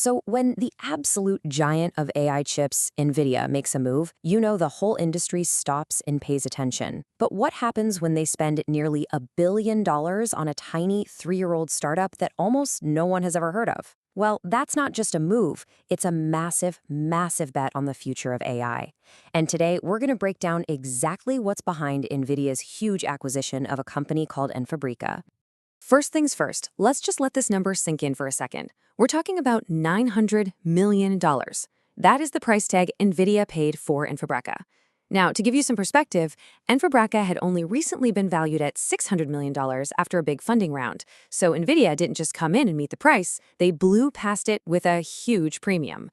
So when the absolute giant of AI chips, Nvidia, makes a move, you know the whole industry stops and pays attention. But what happens when they spend nearly $1 billion on a tiny 3-year-old startup that almost no one has ever heard of? Well, that's not just a move, it's a massive, massive bet on the future of AI. And today, we're going to break down exactly what's behind Nvidia's huge acquisition of a company called Enfabrica. First things first, let's just let this number sink in for a second. We're talking about $900 million. That is the price tag Nvidia paid for Enfabrica. Now, to give you some perspective, Enfabrica had only recently been valued at $600 million after a big funding round. So Nvidia didn't just come in and meet the price, they blew past it with a huge premium.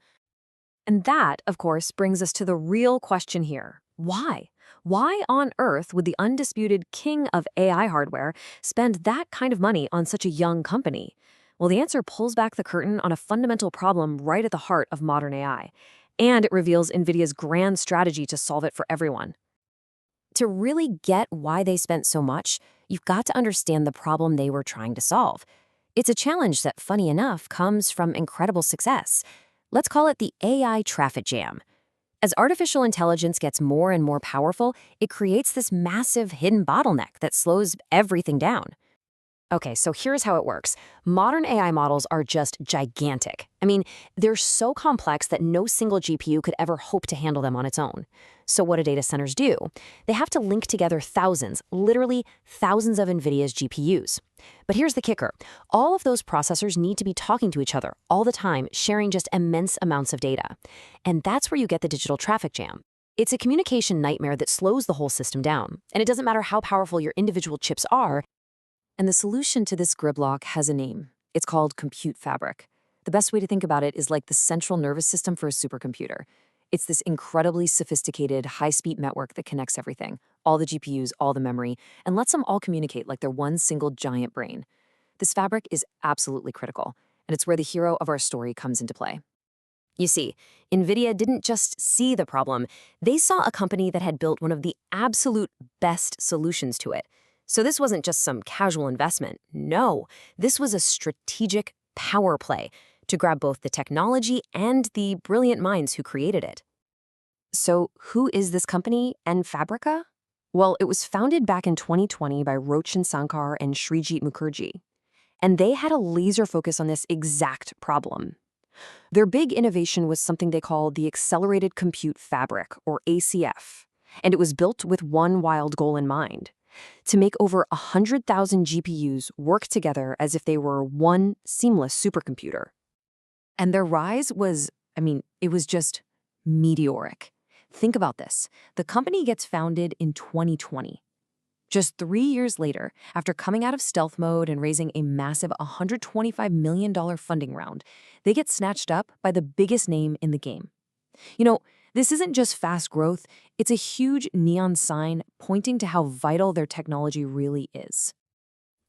And that, of course, brings us to the real question here. Why? Why on earth would the undisputed king of AI hardware spend that kind of money on such a young company? Well, the answer pulls back the curtain on a fundamental problem right at the heart of modern AI. And it reveals NVIDIA's grand strategy to solve it for everyone. To really get why they spent so much, you've got to understand the problem they were trying to solve. It's a challenge that, funny enough, comes from incredible success. Let's call it the AI traffic jam. As artificial intelligence gets more and more powerful, it creates this massive hidden bottleneck that slows everything down. Okay, so here's how it works. Modern AI models are just gigantic. I mean, they're so complex that no single GPU could ever hope to handle them on its own. So what do data centers do? They have to link together thousands, literally thousands of NVIDIA's GPUs. But here's the kicker. All of those processors need to be talking to each other all the time, sharing just immense amounts of data. And that's where you get the digital traffic jam. It's a communication nightmare that slows the whole system down. And it doesn't matter how powerful your individual chips are. And the solution to this gridlock has a name. It's called compute fabric. The best way to think about it is like the central nervous system for a supercomputer. It's this incredibly sophisticated, high-speed network that connects everything, all the GPUs, all the memory, and lets them all communicate like they're one single giant brain. This fabric is absolutely critical, and it's where the hero of our story comes into play. You see, NVIDIA didn't just see the problem, they saw a company that had built one of the absolute best solutions to it. So this wasn't just some casual investment. No, this was a strategic power play to grab both the technology and the brilliant minds who created it. So who is this company, Enfabrica? Well, it was founded back in 2020 by Roshan Sankar and Srijit Mukherjee. And they had a laser focus on this exact problem. Their big innovation was something they called the Accelerated Compute Fabric, or ACF. And it was built with one wild goal in mind: to make over 100,000 GPUs work together as if they were one seamless supercomputer. And their rise was, it was just meteoric. Think about this. The company gets founded in 2020. Just 3 years later, after coming out of stealth mode and raising a massive $125 million funding round, they get snatched up by the biggest name in the game. You know, this isn't just fast growth, it's a huge neon sign pointing to how vital their technology really is.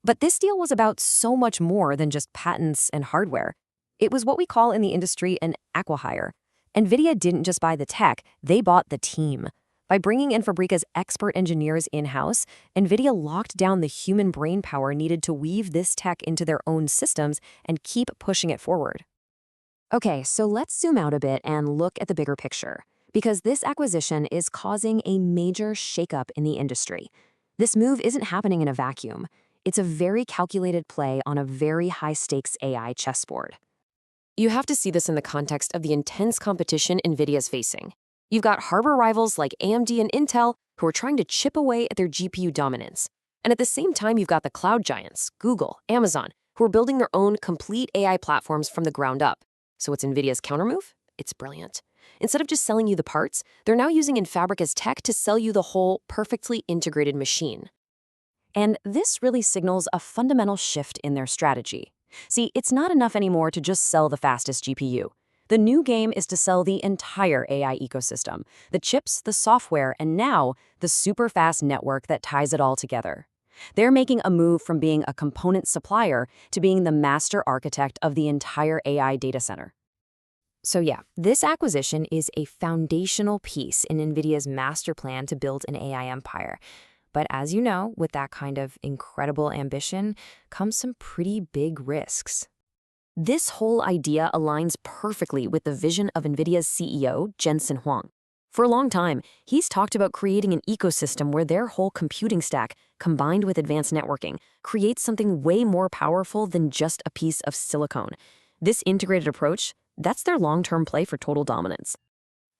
But this deal was about so much more than just patents and hardware. It was what we call in the industry an acqui-hire. NVIDIA didn't just buy the tech, they bought the team. By bringing Enfabrica's expert engineers in-house, NVIDIA locked down the human brain power needed to weave this tech into their own systems and keep pushing it forward. Okay, so let's zoom out a bit and look at the bigger picture, because this acquisition is causing a major shakeup in the industry. This move isn't happening in a vacuum. It's a very calculated play on a very high-stakes AI chessboard. You have to see this in the context of the intense competition NVIDIA's facing. You've got harbor rivals like AMD and Intel who are trying to chip away at their GPU dominance. And at the same time, you've got the cloud giants, Google, Amazon, who are building their own complete AI platforms from the ground up. So what's NVIDIA's countermove? It's brilliant. Instead of just selling you the parts, they're now using Enfabrica's tech to sell you the whole perfectly integrated machine. And this really signals a fundamental shift in their strategy. See, it's not enough anymore to just sell the fastest GPU. The new game is to sell the entire AI ecosystem, the chips, the software, and now the super fast network that ties it all together. They're making a move from being a component supplier to being the master architect of the entire AI data center. So yeah, this acquisition is a foundational piece in NVIDIA's master plan to build an AI empire. But as you know, with that kind of incredible ambition comes some pretty big risks. This whole idea aligns perfectly with the vision of Nvidia's CEO, Jensen Huang. For a long time, he's talked about creating an ecosystem where their whole computing stack, combined with advanced networking, creates something way more powerful than just a piece of silicon. This integrated approach, that's their long-term play for total dominance.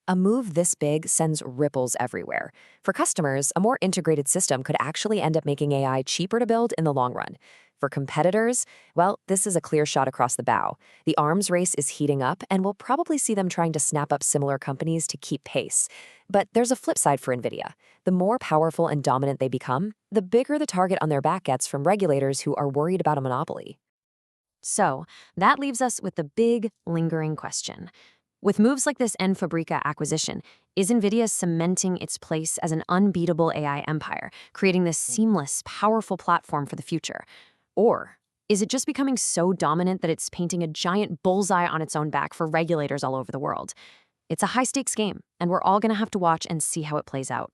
A move this big sends ripples everywhere. For customers, a more integrated system could actually end up making AI cheaper to build in the long run. For competitors, well, this is a clear shot across the bow. The arms race is heating up, and we'll probably see them trying to snap up similar companies to keep pace. But there's a flip side for Nvidia. The more powerful and dominant they become, the bigger the target on their back gets from regulators who are worried about a monopoly. So, that leaves us with the big, lingering question. With moves like this Enfabrica acquisition, is Nvidia cementing its place as an unbeatable AI empire, creating this seamless, powerful platform for the future? Or is it just becoming so dominant that it's painting a giant bullseye on its own back for regulators all over the world? It's a high-stakes game, and we're all going to have to watch and see how it plays out.